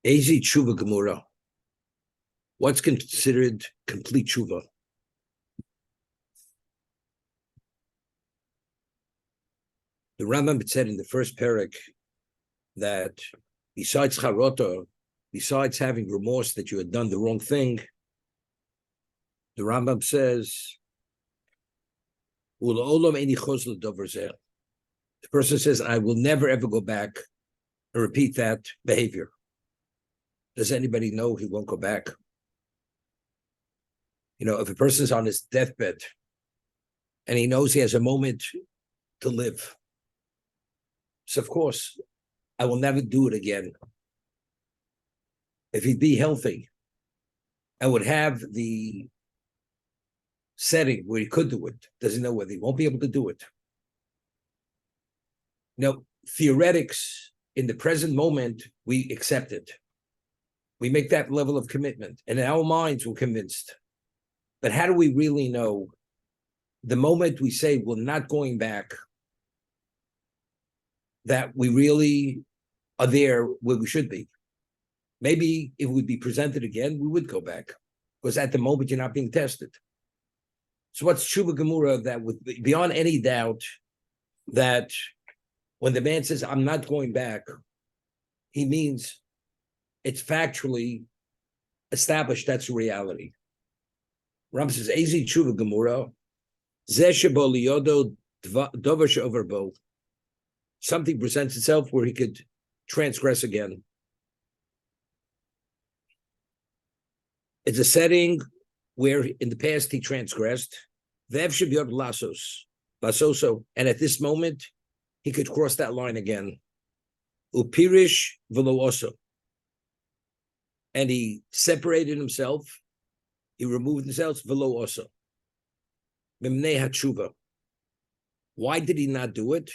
Ezi Teshuva Gemura. What's considered complete Teshuva? The Rambam said in the first parak that besides charota, besides having remorse that you had done the wrong thing, the Rambam says, the person says, I will never ever go back and repeat that behavior. Does anybody know he won't go back? You know, if a person's on his deathbed and he knows he has a moment to live, so of course, I will never do it again. If he'd be healthy and would have the setting where he could do it, doesn't know whether he won't be able to do it. Now, theoretics in the present moment, we accept it. We make that level of commitment, and in our minds, we're convinced. But how do we really know the moment we say we're not going back, that we really are there where we should be? Maybe if we'd be presented again, we would go back, because at the moment you're not being tested. So what's Teshuva Gemura that would be beyond any doubt that when the man says, I'm not going back, he means it's factually established that's a reality. Rambam says, Ezi Teshuva Gemura, Zeh shebo liyodo dover she'over bo. Something presents itself where he could transgress again. It's a setting where in the past he transgressed. Ve'ev shebiod lasoso, and at this moment he could cross that line again. Upirish v'lo oso, and he separated himself. He removed himself. V'lo oso. Mimnei hatshuva. Why did he not do it?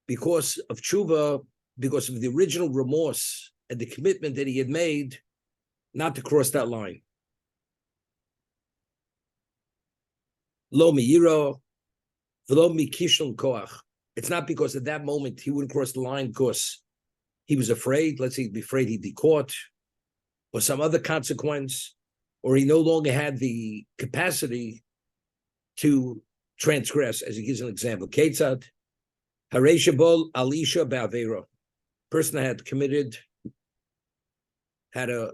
Because of tshuva, because of the original remorse and the commitment that he had made not to cross that line. Lo miyiro, v'lo mikishon koach. It's not because at that moment he wouldn't cross the line because he was afraid. Let's say he'd be afraid he'd be caught, or some other consequence, or he no longer had the capacity to transgress, as he gives an example. Ketzad, harei shebol alisha ba'avera. Person had committed, had a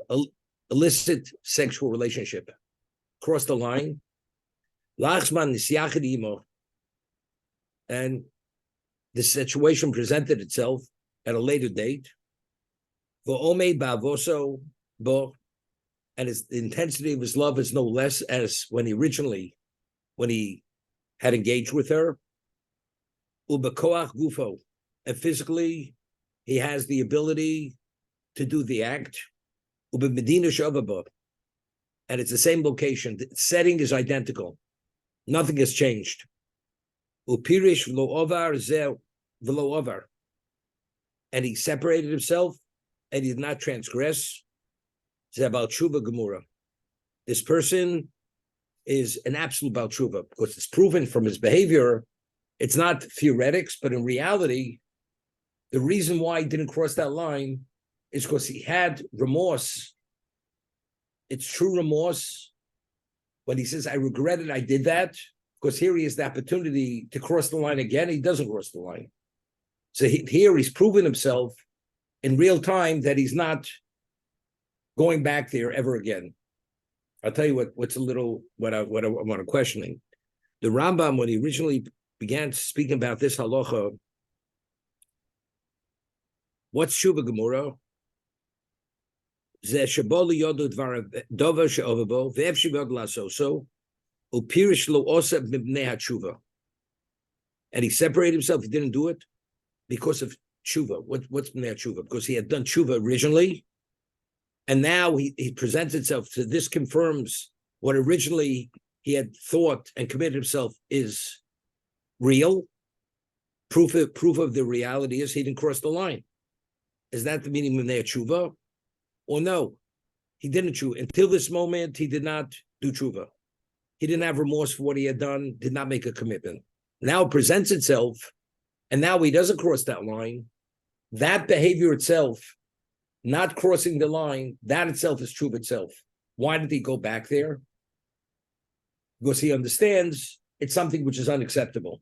illicit sexual relationship, crossed the line. Lachman nisyachid imo, and the situation presented itself at a later date. V'omei ba'avoso bo, and the intensity of his love is no less as when he had engaged with her. Ubekoach gufo, and physically he has the ability to do the act. Ube medina shavaba, and it's the same location. The setting is identical. Nothing has changed. Upirish v'lo ovar zeh v'lo ovar, and he separated himself and he did not transgress. Zeh bal tshuva gemura. This person is an absolute bal tshuva because it's proven from his behavior. It's not theoretics, but in reality, the reason why he didn't cross that line is because he had remorse. It's true remorse. When he says, I regretted I did that, because here he has the opportunity to cross the line again, he doesn't cross the line. So here he's proven himself in real time that he's not going back there ever again. I'll tell you what's a little, what I want to questioning. The Rambam, when he originally began speaking about this halacha, what's Teshuva Gemura? And he separated himself. He didn't do it because of tshuva. What's b'nei tshuva? Because he had done tshuva originally, and now he presents himself. So this confirms what originally he had thought and committed himself is real. Proof of the reality is he didn't cross the line. Is that the meaning of b'nei tshuva? Or no, he didn't tshuva. Until this moment, he did not do tshuva. He didn't have remorse for what he had done, did not make a commitment. Now it presents itself, and now he doesn't cross that line. That behavior itself not crossing the line, that itself is tshuva itself. Why did he go back there? Because he understands it's something which is unacceptable.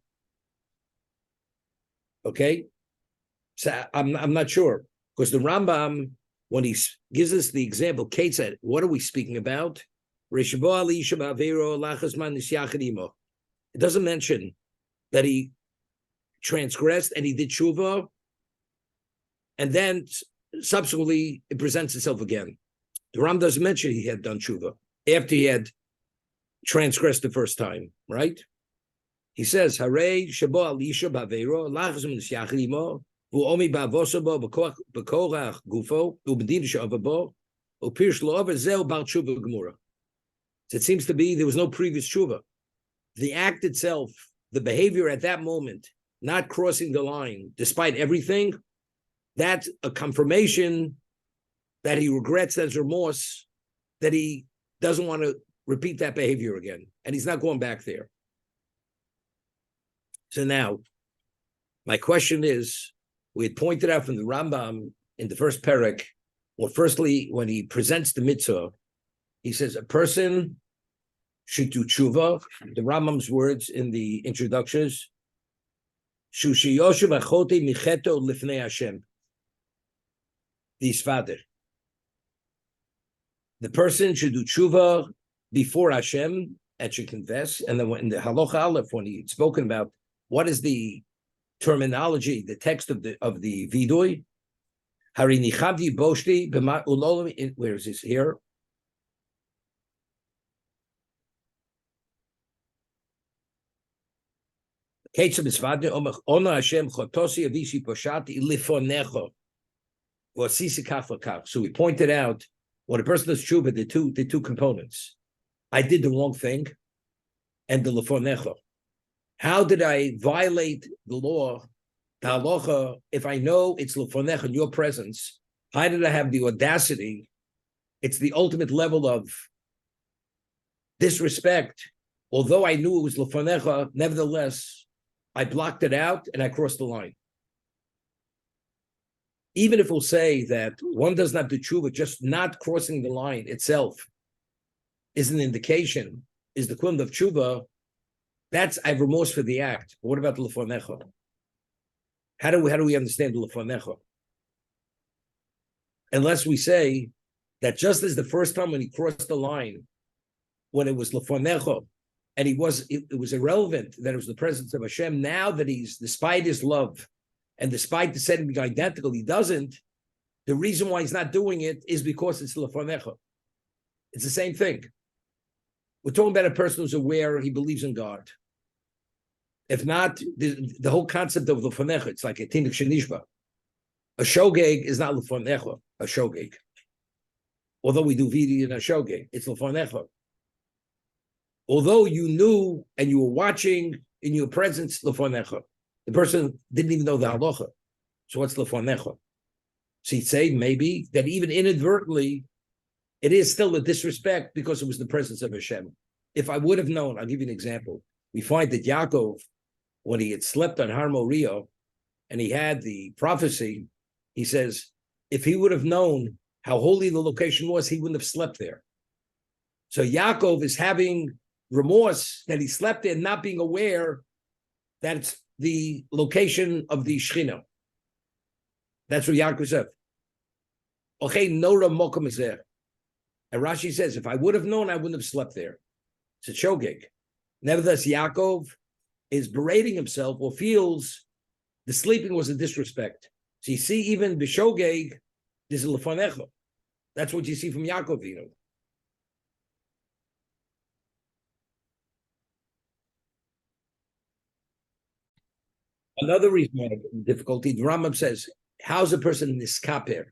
Okay? So I'm not sure. Because the Rambam, when he gives us the example, Kate said, what are we speaking about? It doesn't mention that he transgressed and he did tshuva, and then subsequently it presents itself again. The Ram doesn't mention he had done tshuva after he had transgressed the first time, right? He says, "Harei shabo alisha bavero lachas min syachid imo v'omi ba'avoso bo b'korach gufo u'bedin she'avabo u'pirsh lo'aver zeu bal tshuva gemura." So it seems to be there was no previous tshuva. The act itself, the behavior at that moment, not crossing the line, despite everything, that's a confirmation that he regrets, that's remorse, that he doesn't want to repeat that behavior again. And he's not going back there. So now, my question is, we had pointed out from the Rambam in the first perek, well, firstly, when he presents the mitzvah, he says a person should do tshuva. The Rambam's words in the introductions, Shushiyoshu v'achoti micheto lifnei Hashem. His father. The person should do tshuva before Hashem and should confess. And then in the Halacha Aleph, when he had spoken about what is the terminology, the text of the vidui, Hari nichavdi boshti b'ma ulolim. Where is this here? So we pointed out when a person does tshuva, the two components. I did the wrong thing, and the lefonecha. How did I violate the law, the halacha, if I know it's lefonecha in your presence? How did I have the audacity? It's the ultimate level of disrespect. Although I knew it was lefonecha, nevertheless, I blocked it out and I crossed the line. Even if we'll say that one does not do tshuva, just not crossing the line itself is an indication, is the equivalent of tshuva, that's I have remorse for the act. But what about the lefonecha? How do we understand the lefonecha? Unless we say that just as the first time when he crossed the line, when it was lefonecha, and it was irrelevant that it was the presence of Hashem. Now that he's, despite his love, and despite the setting being identical, he doesn't. The reason why he's not doing it is because it's lefonecha. It's the same thing. We're talking about a person who's aware, he believes in God. If not, the whole concept of lefonecha, it's like a tinuk shenishba. A shogeg is not lefonecha, a shogeg. Although we do vidi in a shogeg, it's lefonecha. Although you knew and you were watching in your presence, lefonecha. The person didn't even know the halacha. So what's lefonecha? So he'd say maybe that even inadvertently, it is still a disrespect because it was the presence of Hashem. If I would have known, I'll give you an example. We find that Yaakov, when he had slept on Har Moriah and he had the prophecy, he says, if he would have known how holy the location was, he wouldn't have slept there. So Yaakov is having remorse that he slept there, not being aware that it's the location of the Shechina. That's what Yaakov said. Okay, Nora Mokum is there. And Rashi says, if I would have known, I wouldn't have slept there. It's a shogeg. Nevertheless, Yaakov is berating himself or feels the sleeping was a disrespect. So you see, even b'shogeg, there's a lefonecha. That's what you see from Yaakov, you know. Another reason why difficulty, the Rambam says, how's a person niskaper?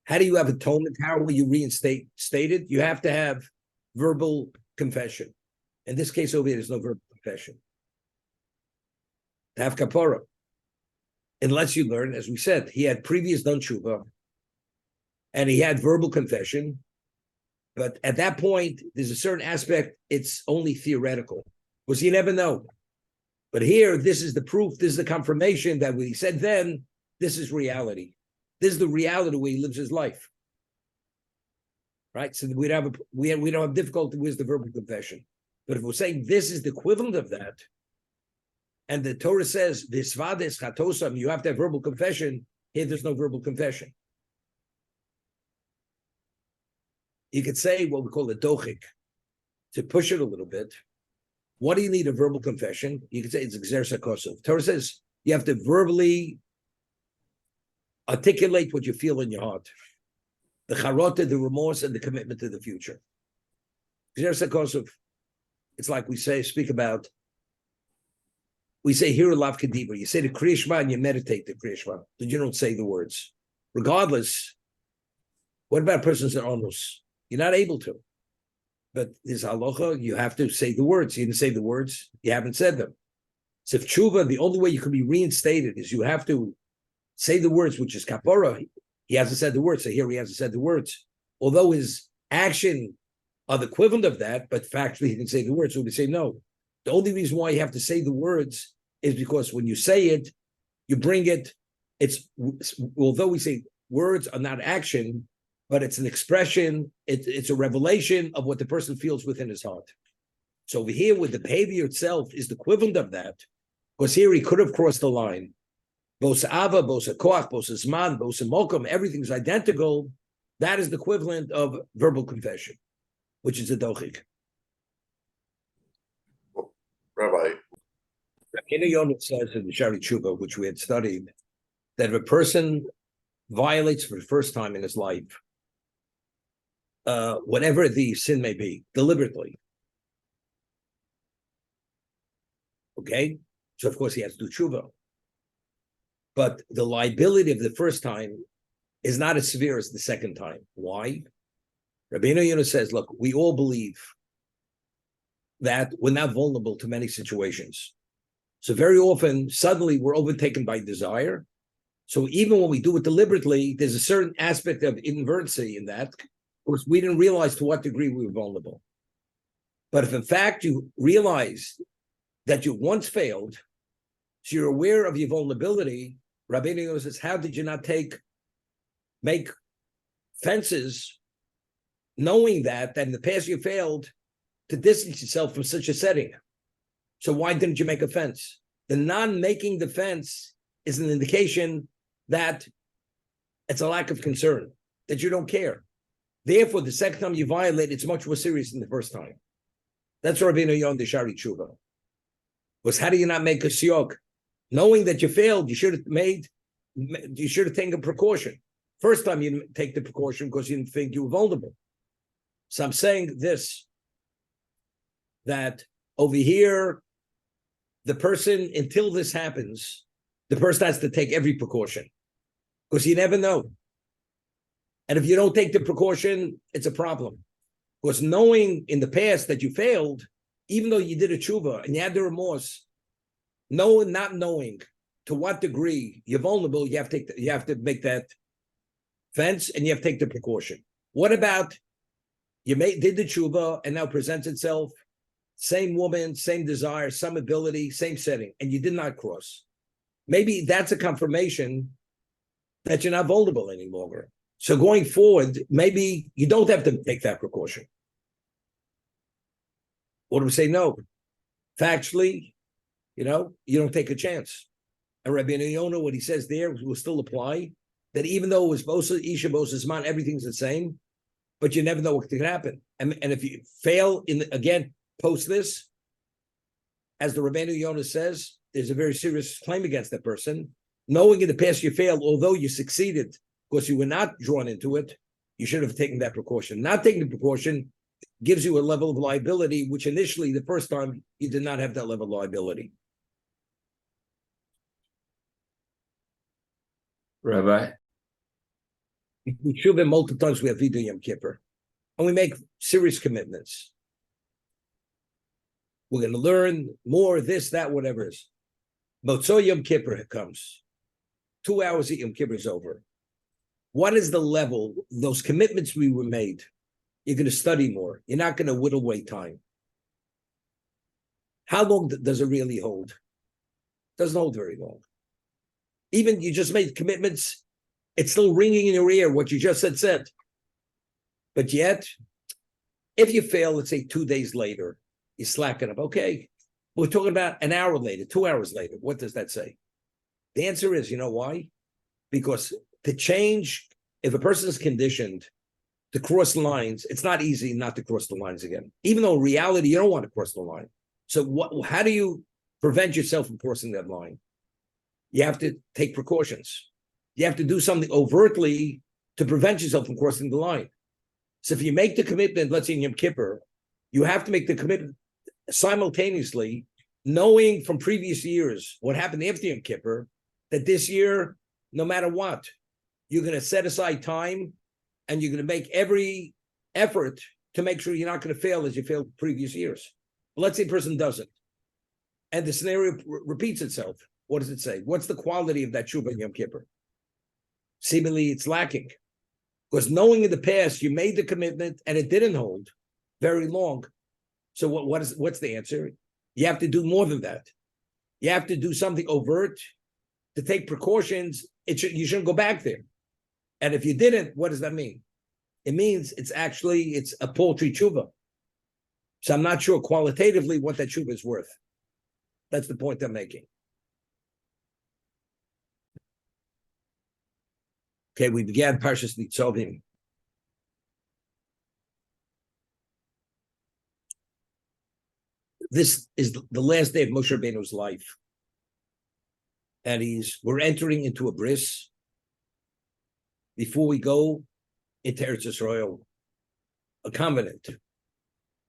How do you have atonement? How will you reinstate it? You have to have verbal confession. In this case over here, there's no verbal confession. To have kapara. Unless you learn, as we said, he had previous done tshuva, and he had verbal confession. But at that point, there's a certain aspect, it's only theoretical. Because you never know. But here, this is the proof, this is the confirmation that what he said then, this is reality. This is the reality the way he lives his life. Right? So we don't have difficulty with the verbal confession. But if we're saying this is the equivalent of that, and the Torah says Visvades Chatosam, you have to have verbal confession, here there's no verbal confession. You could say what we call a dochik, to push it a little bit. What do you need a verbal confession? You could say it's Gzer Sakosov. Torah says you have to verbally articulate what you feel in your heart. The charota, the remorse, and the commitment to the future. Gzer Sakosov, it's like we speak about, we say here Lav Kadibra. You say the Kriya Shema and you meditate the Kriya Shema, but you don't say the words. Regardless, what about a person's in onus? You're not able to. But there's halacha, you have to say the words. You didn't say the words, you haven't said them. So if tshuva, the only way you can be reinstated is you have to say the words, which is kapara. He hasn't said the words, so here he hasn't said the words. Although his action are the equivalent of that, but factually he can say the words, so we say no. The only reason why you have to say the words is because when you say it, you bring it, although we say words are not action, but it's an expression, it's a revelation of what the person feels within his heart. So over here, with the behavior itself is the equivalent of that, because here he could have crossed the line. Both ava, both koach, both zman, both mokum, everything's identical. That is the equivalent of verbal confession, which is a dochik. Rabbi. Rabbeinu Yonah says in the Shari Teshuva, which we had studied, that if a person violates for the first time in his life, whatever the sin may be, deliberately. Okay? So, of course, he has to do tshuva. But the liability of the first time is not as severe as the second time. Why? Rabbeinu Yonah says, look, we all believe that we're not vulnerable to many situations. So very often, suddenly, we're overtaken by desire. So even when we do it deliberately, there's a certain aspect of inadvertency in that. Of course, we didn't realize to what degree we were vulnerable. But if in fact you realize that you once failed, so you're aware of your vulnerability, Rabbeinu Yonah says, how did you not make fences, knowing that in the past you failed, to distance yourself from such a setting? So why didn't you make a fence? The non-making the fence is an indication that it's a lack of concern, that you don't care. Therefore, the second time you violate, it's much more serious than the first time. That's Rabbeinu Yonah the Shari Teshuva. Was how do you not make a siyog? Knowing that you failed, you should have taken a precaution. First time you didn't take the precaution because you didn't think you were vulnerable. So I'm saying this, that over here, the person, until this happens, the person has to take every precaution because you never know. And if you don't take the precaution, it's a problem. Because knowing in the past that you failed, even though you did a tshuva and you had the remorse, not knowing to what degree you're vulnerable, you have to make that fence and you have to take the precaution. What about did the tshuva and now presents itself, same woman, same desire, some ability, same setting, and you did not cross? Maybe that's a confirmation that you're not vulnerable any longer. So going forward, maybe you don't have to take that precaution. Or do we say no? Factually, you don't take a chance. And Rabbeinu Yonah, what he says there will still apply, that even though it was Bosa, Isha, Bosa, Zman, everything's the same, but you never know what could happen. And if you fail, post this, as the Rabbeinu Yonah says, there's a very serious claim against that person. Knowing in the past you failed, although you succeeded, because you were not drawn into it, you should have taken that precaution. Not taking the precaution gives you a level of liability, which initially, the first time, you did not have that level of liability. Rabbi? We should have multiple times we have Vidu Yom Kippur. And we make serious commitments. We're going to learn more, this, that, whatever it is. Motzoi Yom Kippur comes. 2 hours of Yom Kippur is over. What is the level, those commitments we were made? You're going to study more. You're not going to whittle away time. How long does it really hold? Doesn't hold very long. Even you just made commitments It's still ringing in your ear what you just said. But yet, if you fail, let's say 2 days later, you slacken up. Okay, we're talking about an hour later, 2 hours later. What does that say? The answer is, you know why? Because to change, if a person is conditioned to cross lines, it's not easy not to cross the lines again. Even though in reality, you don't want to cross the line. So how do you prevent yourself from crossing that line? You have to take precautions. You have to do something overtly to prevent yourself from crossing the line. So if you make the commitment, let's say in Yom Kippur, you have to make the commitment simultaneously, knowing from previous years what happened after Yom Kippur, that this year, no matter what, you're going to set aside time and you're going to make every effort to make sure you're not going to fail as you failed previous years. But let's say a person doesn't, and the scenario repeats itself. What does it say? What's the quality of that Teshuva in Yom Kippur? Seemingly, it's lacking. Because knowing in the past, you made the commitment and it didn't hold very long. So what's the answer? You have to do more than that. You have to do something overt to take precautions. You shouldn't go back there. And if you didn't, what does that mean? It means it's a paltry tshuva. So I'm not sure qualitatively what that tshuva is worth. That's the point I'm making. Okay, we began Parshas Nitzavim. This is the last day of Moshe Rabbeinu's life. And we're entering into a bris before we go into Eretz Yisrael, a covenant.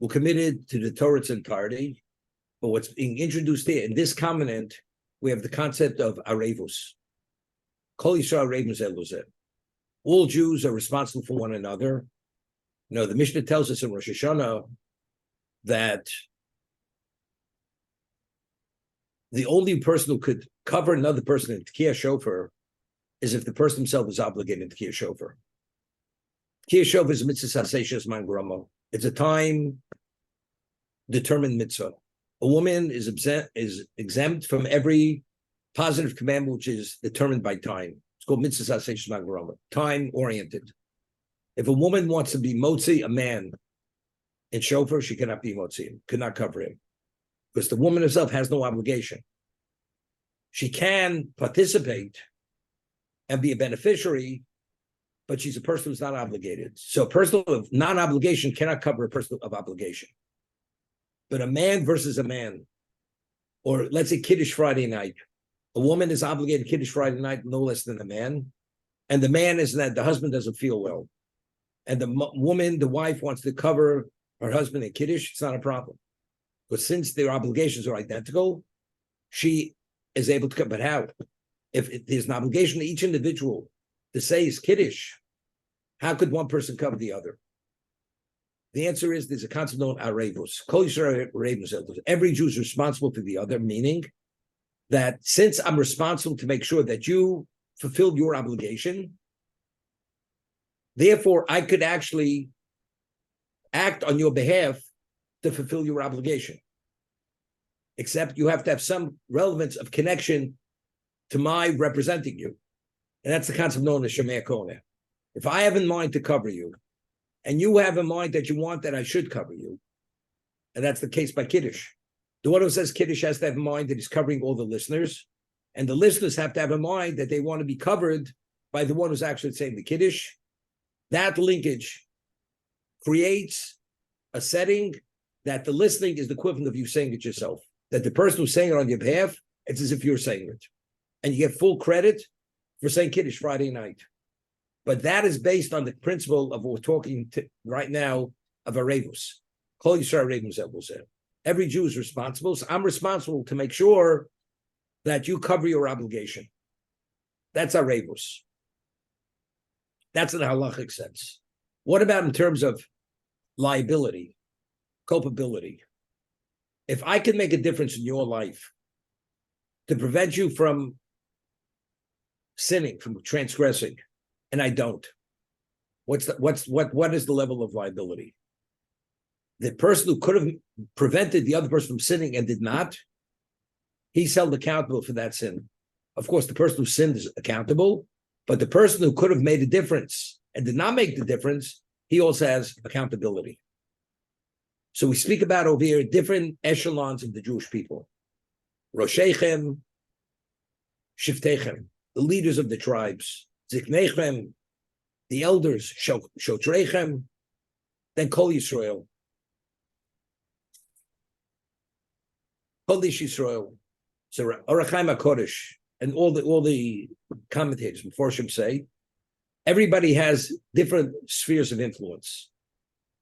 We're committed to the Torah's entirety, but what's being introduced here, in this covenant, we have the concept of arevus. Kol Yisrael arevus eluzeh. All Jews are responsible for one another. You know, the Mishnah tells us in Rosh Hashanah that the only person who could cover another person in Tkiyah Shofar is if the person himself is obligated to Tkiyah Shofar. Tkiyah Shofar is mitzvah saseshes man grama. It's a time-determined mitzvah. A woman is exempt from every positive commandment which is determined by time. It's called mitzvah saseshes man grama, time-oriented. If a woman wants to be motzi, a man, in Shofar, she cannot be motzi, could not cover him. Because the woman herself has no obligation. She can participate and be a beneficiary, but she's a person who's not obligated. So a person of non-obligation cannot cover a person of obligation. But a man versus a man, or let's say Kiddush Friday night, a woman is obligated Kiddush Friday night no less than a man, and the man is that the husband doesn't feel well, and the wife wants to cover her husband in Kiddush, it's not a problem. But since their obligations are identical, she is able to cover. But how? If there's an obligation to each individual to say is Kiddush, how could one person cover the other? The answer is there's a concept known arevus. Every Jew is responsible for the other, meaning that since I'm responsible to make sure that you fulfill your obligation, therefore I could actually act on your behalf to fulfill your obligation. Except you have to have some relevance of connection to my representing you. And that's the concept known as Shemei Koneh. If I have in mind to cover you, and you have in mind that you want that I should cover you, and that's the case by Kiddush. The one who says Kiddush has to have in mind that he's covering all the listeners, and the listeners have to have in mind that they want to be covered by the one who's actually saying the Kiddush. That linkage creates a setting that the listening is the equivalent of you saying it yourself. That the person who's saying it on your behalf, it's as if you're saying it. And you get full credit for saying Kiddush Friday night. But that is based on the principle of what we're talking right now of arevus. Kol Yisrael arevus eluzeh. Every Jew is responsible. So I'm responsible to make sure that you cover your obligation. That's arevus. That's in a halachic sense. What about in terms of liability, culpability? If I can make a difference in your life to prevent you from sinning, from transgressing, and I don't, what is the level of liability? The person who could have prevented the other person from sinning and did not, he's held accountable for that sin. Of course, the person who sinned is accountable, But the person who could have made a difference and did not make the difference, he also has accountability. So we speak about over here different echelons of the Jewish people. Roshechem, Shiftechem, the leaders of the tribes. Ziknechem, the elders. Shotrechem, then Kol Yisrael. Kol Yisrael. So Orachaim HaKodesh, and all the commentators before Shem say, everybody has different spheres of influence.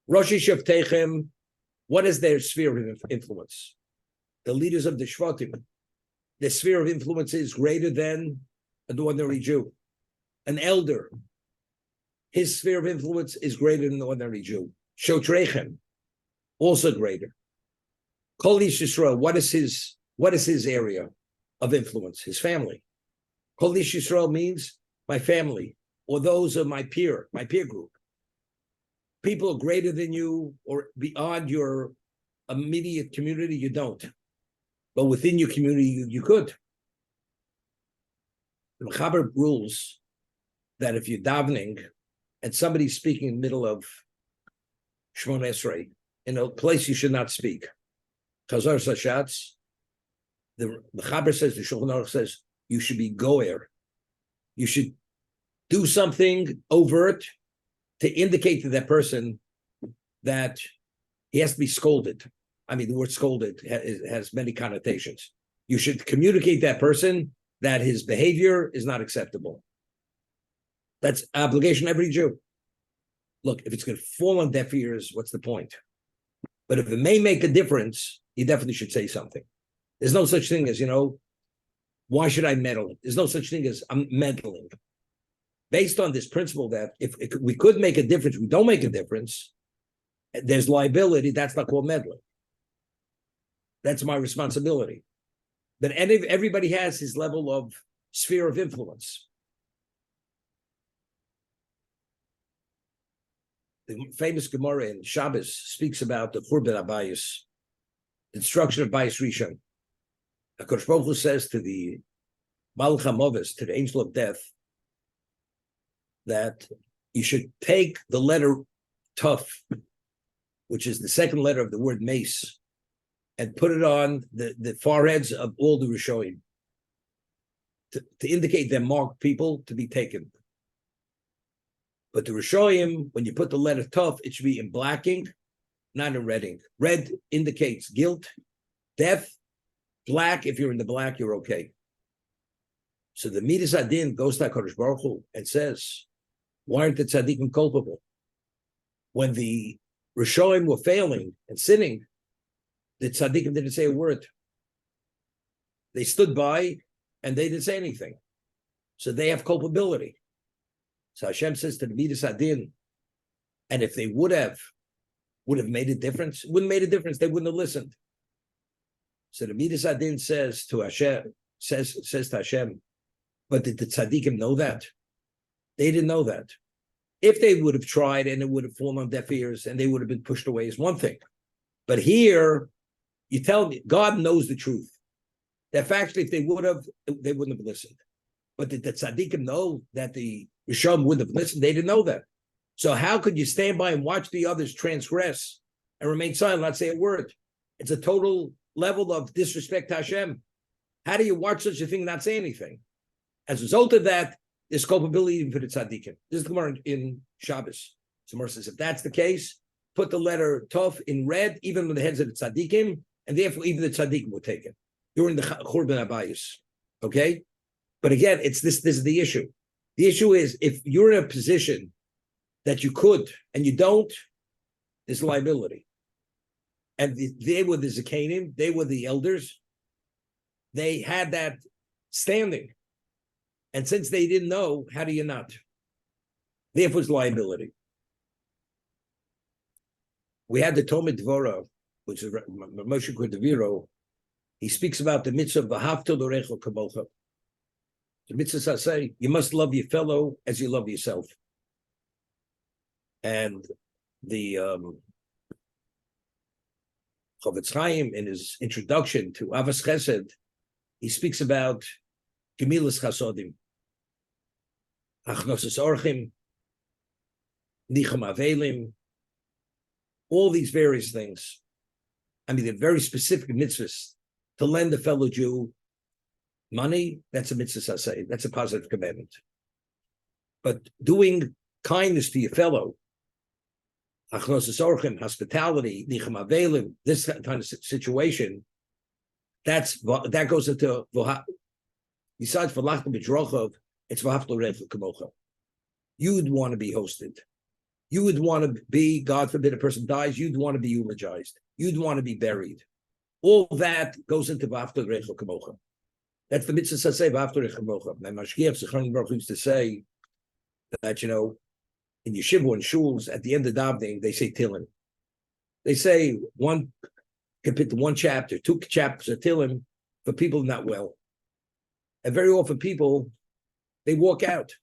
Rosh Shiftechem, what is their sphere of influence? The leaders of the Shvatim. The sphere of influence is greater than an ordinary Jew. An elder, his sphere of influence is greater than an ordinary Jew. Shotrechem, also greater. Kol Yisrael, what is his area of influence? His family. Kol Yisrael means my family, or those of my peer group. People greater than you or beyond your immediate community, you don't. But within your community, you could. The Mechaber rules that if you're davening and somebody's speaking in the middle of Shmon Esrei, in a place you should not speak, Chazar Sashatz, the Mechaber says, the Shulchan Aruch says, you should be goer. You should do something overt to indicate to that person that he has to be scolded. I mean, the word scolded has many connotations. You should communicate that person that his behavior is not acceptable. That's obligation of every Jew. Look, if it's going to fall on deaf ears, what's the point? But if it may make a difference, you definitely should say something. There's no such thing as, why should I meddle? There's no such thing as I'm meddling. Based on this principle that if we could make a difference, we don't make a difference, there's liability, that's not called meddling. That's my responsibility. But everybody has his level of sphere of influence. The famous Gemara in Shabbos speaks about the Churban Abayis, the destruction of Bayis Rishon. HaKadosh Baruch Hu says to the Malach HaMoves, to the angel of death, that you should take the letter Tuf, which is the second letter of the word mace, and put it on the foreheads of all the Rishonim to indicate they're marked people to be taken. But the Rishonim, when you put the letter Tuf, it should be in black ink, not in red ink. Red indicates guilt, death. Black, if you're in the black, you're okay. So the Midas Adin goes to HaKadosh Baruch Hu and says, why aren't the tzaddikim culpable? When the Rishonim were failing and sinning, the tzaddikim didn't say a word. They stood by and they didn't say anything. So they have culpability. So Hashem says to the Midas Adin, and if they would have made a difference, it wouldn't have made a difference, they wouldn't have listened. So the Midas Adin says to Hashem, says to Hashem, but did the tzaddikim know that? They didn't know that. If they would have tried and it would have fallen on deaf ears and they would have been pushed away is one thing. But here, you tell me, God knows the truth. That factually, if they would have, they wouldn't have listened. But did the tzaddikim know that the Rishon wouldn't have listened? They didn't know that. So how could you stand by and watch the others transgress and remain silent, not say a word? It's a total level of disrespect to Hashem. How do you watch such a thing and not say anything? As a result of that, there's culpability even for the tzaddikim. This is the Gemara in Shabbos. So Gemara says, if that's the case, put the letter Tov in red, even on the heads of the tzaddikim, and therefore even the tzaddikim will take it during the Churban Abayis. Okay? But again, this is the issue. The issue is, if you're in a position that you could and you don't, there's liability. And they were the Zakanim, they were the elders. They had that standing. And since they didn't know, how do you not? Therefore, it's liability. We had the Talmud Dvorah, which is Moshe Cordovero. He speaks about the mitzvah of V'ahavta l'orecha kamocha. The mitzvah say, you must love your fellow as you love yourself. And the Chavetz Chaim, in his introduction to Avas Chesed, he speaks about Gemilas Chasodim. Achnosis Orchim, Nicham Avelim, all these various things. I mean, they're very specific mitzvahs. To lend a fellow Jew money, that's a mitzvah saseh. That's a positive commandment. But doing kindness to your fellow, achnosis orchim, hospitality, nicham avelim, this kind of situation, that goes into besides v'lachta b'drochov, it's v'hafta l'refel kamocha. You'd want to be hosted. You would want to be, God forbid, a person dies. You'd want to be eulogized. You'd want to be buried. All that goes into v'hafta l'refel kamocha. That's the mitzvah saseh v'hafta l'refel kamocha. My mashgiach Zichron Baruch used to say that, in yeshiva and shuls, at the end of davening, they say Tillim. They say one chapter, 2 chapters of Tillim for people not well. And very often people, they walk out.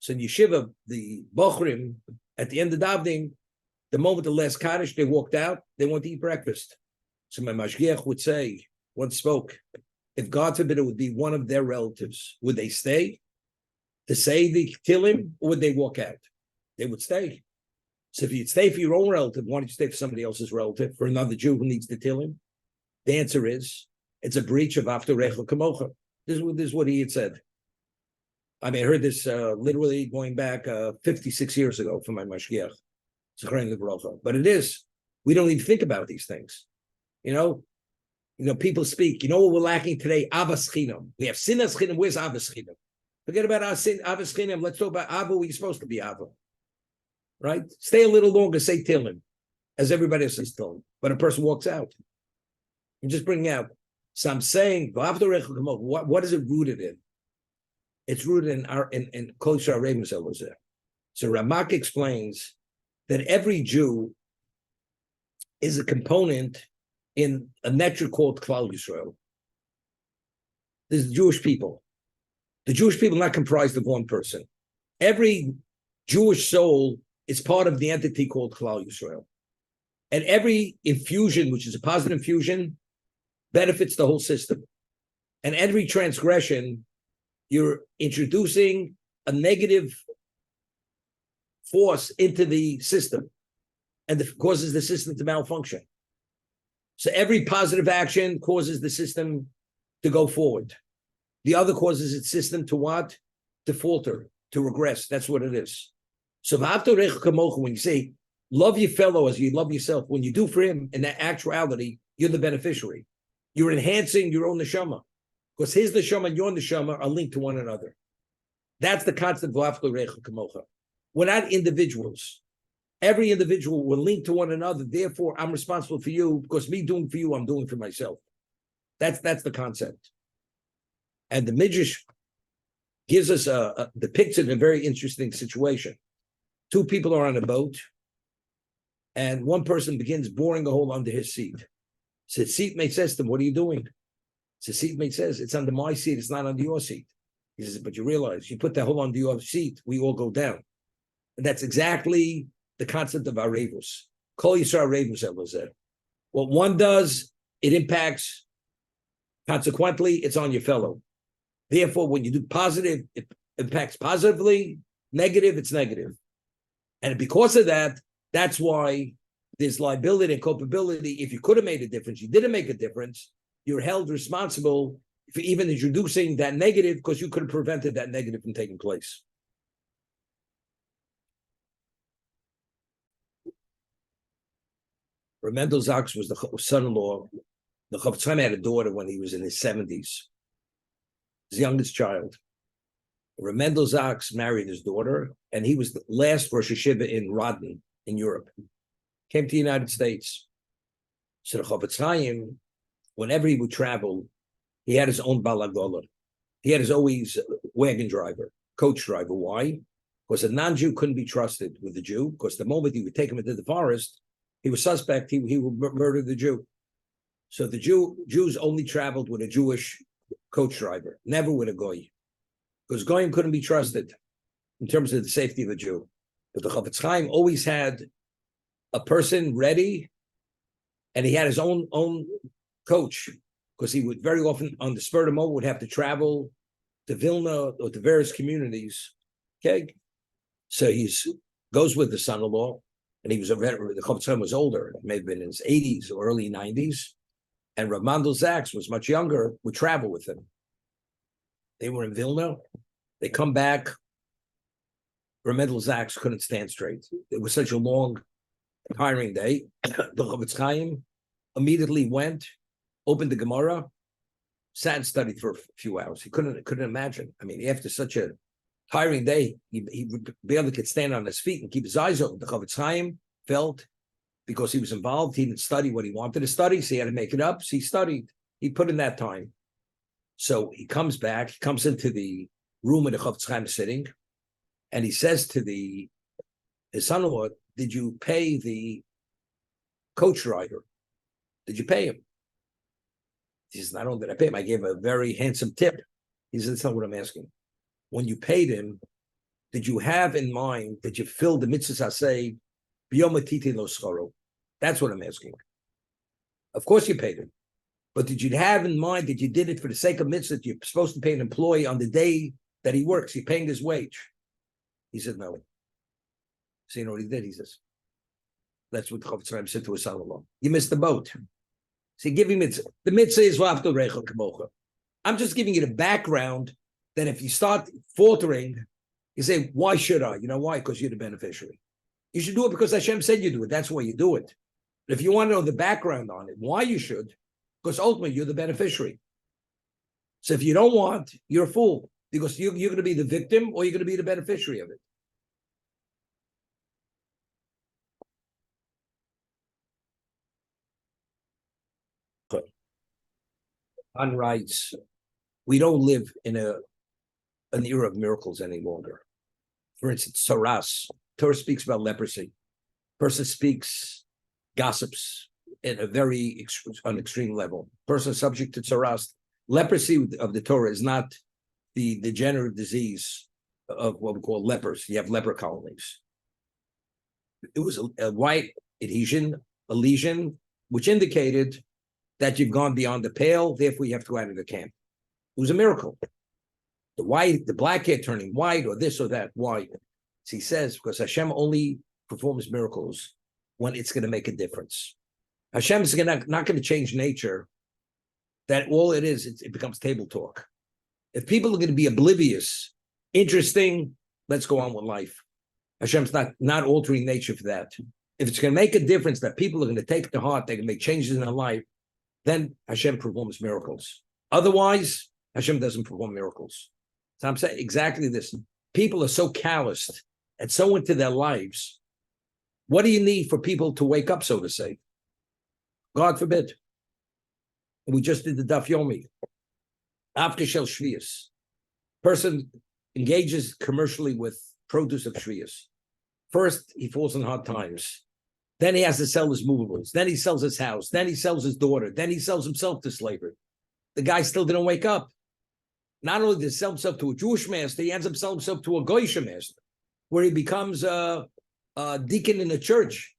So in yeshiva, the bochrim, at the end of davening, the moment the last kaddish, they walked out, they went to eat breakfast. So my mashgiach would say, once spoke, if God forbid it would be one of their relatives, would they stay to say the Tillim, or would they walk out? They would stay. So if you'd stay for your own relative, why don't you stay for somebody else's relative, for another Jew who needs the Tillim? The answer is, it's a breach of After Rechel Kamocha. This is what he had said. I mean, I heard this literally going back 56 years ago from my mashgiach. But it is. We don't even think about these things. People speak. You know what we're lacking today? Avas Chinam. We have Sinas Chinam. Where's Avas Chinam? Forget about our sin, Avas Chinam. Let's talk about Ava. We're supposed to be Ava. Right? Stay a little longer, say Tillim, as everybody else is Tillim. But a person walks out. I'm just bringing out. So I'm saying, what is it rooted in? It's rooted in Kol Yisrael Ravens Elazar. So Ramak explains that every Jew is a component in a metric called Klal Yisrael. There's the Jewish people. The Jewish people are not comprised of one person. Every Jewish soul is part of the entity called Klal Yisrael. And every infusion, which is a positive infusion, benefits the whole system. And every transgression, you're introducing a negative force into the system and causes the system to malfunction. So every positive action causes the system to go forward. The other causes its system to what? To falter, to regress. That's what it is. So when you say, love your fellow as you love yourself, when you do for him, in that actuality, you're the beneficiary. You're enhancing your own neshama. Because his neshama and your neshama are linked to one another. That's the concept of kamocha. We're not individuals. Every individual will link to one another. Therefore, I'm responsible for you because me doing for you, I'm doing for myself. That's the concept. And the Midrash gives us depicts a very interesting situation. 2 people are on a boat, and one person begins boring a hole under his seat. So his seatmate says to him, "What are you doing?" So his seatmate says, "It's under my seat, it's not under your seat." He says, "But you realize, you put that hole under your seat, we all go down." And that's exactly the concept of Arevus. Kol Yisrael Arevus Elazar. What one does, it impacts. Consequently, it's on your fellow. Therefore, when you do positive, it impacts positively. Negative, it's negative. And because of that, that's why there's liability and culpability. If you could have made a difference, you didn't make a difference, you're held responsible for even introducing that negative because you could have prevented that negative from taking place. Mendel Zaks was the son-in-law. The Chofetz Chaim had a daughter when he was in his 70s. His youngest child. Mendel Zaks married his daughter, and he was the last Rosh Hashiva in Rodden in Europe. Came to the United States. So the Chofetz Chaim, whenever he would travel, he had his own balagola. He had his always wagon driver, coach driver. Why? Because a non-Jew couldn't be trusted with the Jew, because the moment he would take him into the forest, he was suspect, he would murder the Jew. So the Jews only traveled with a Jewish coach driver, never with a Goy. Because Goyim couldn't be trusted in terms of the safety of a Jew. But the Chofetz Chaim always had a person ready, and he had his own coach, because he would very often, on the spur of the moment, would have to travel to Vilna or to various communities. Okay, so he's goes with the son-in-law, and he was the Chofetz Chaim was older, it may have been in his 80s or early 90s, and Rav Mandel Zaks was much younger, would travel with him. They were in Vilna. They come back. Rav Mandel Zaks couldn't stand straight. It was such a long, tiring day. The Chofetz Chaim immediately went, opened the Gemara, sat and studied for a few hours. He couldn't imagine. I mean, after such a tiring day, he barely could stand on his feet and keep his eyes open. The Chofetz Chaim felt, because he was involved, he didn't study what he wanted to study, so he had to make it up. So he studied. He put in that time. So he comes back, he comes into the room where the Chofetz Chaim is sitting, and he says to his son-in-law, "Did you pay the coach rider? Did you pay him?" He says, "Not only did I pay him, I gave him a very handsome tip." He says, "That's not what I'm asking. When you paid him, did you have in mind that you filled the mitzvahs asay b'yom hatiti lo scharo?" That's what I'm asking. Of course you paid him. But did you have in mind that you did it for the sake of mitzvah, that you're supposed to pay an employee on the day that he works? You're paying his wage. He said, "No." So you know what he did? He says, that's what the Chofetz Chaim said to his son-in-law. "You missed the boat." So give him mitzvah. The mitzvah is v'afto reichel kamocha. I'm just giving you the background that if you start faltering, you say, "Why should I?" You know why? Because you're the beneficiary. You should do it because Hashem said you do it. That's why you do it. But if you want to know the background on it, why you should, because ultimately you're the beneficiary. So if you don't want, you're a fool, because you're going to be the victim or you're going to be the beneficiary of it. On writes, we don't live in an era of miracles any longer. For instance, Torah speaks about leprosy. Person speaks, gossips at a very on extreme level. Person subject to tsaras. Leprosy of the Torah is not the degenerative disease of what we call lepers. You have leper colonies. It was a white adhesion, a lesion, which indicated that you've gone beyond the pale, therefore you have to go out of the camp. It was a miracle. The black hair turning white, or this or that, white. So he says, because Hashem only performs miracles when it's going to make a difference. Hashem is not going to change nature, that all it is, it becomes table talk. If people are going to be oblivious, interesting, let's go on with life. Hashem's not altering nature for that. If it's going to make a difference that people are going to take it to heart, they can make changes in their life, then Hashem performs miracles. Otherwise, Hashem doesn't perform miracles. So I'm saying exactly this. People are so calloused and so into their lives. What do you need for people to wake up, so to say? God forbid. We just did the Daf Yomi. After Shel Shvius, person engages commercially with produce of Shvius. First, he falls in hard times. Then he has to sell his movables. Then he sells his house. Then he sells his daughter. Then he sells himself to slavery. The guy still didn't wake up. Not only did he sell himself to a Jewish master, he ends up selling himself to a Goyish master, where he becomes a deacon in the church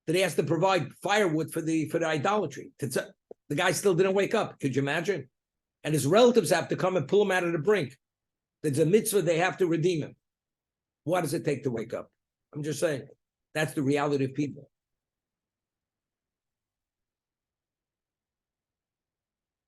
that he has to provide firewood for the idolatry. The guy still didn't wake up. Could you imagine? And his relatives have to come and pull him out of the brink. There's a mitzvah, they have to redeem him. What does it take to wake up? I'm just saying, that's the reality of people.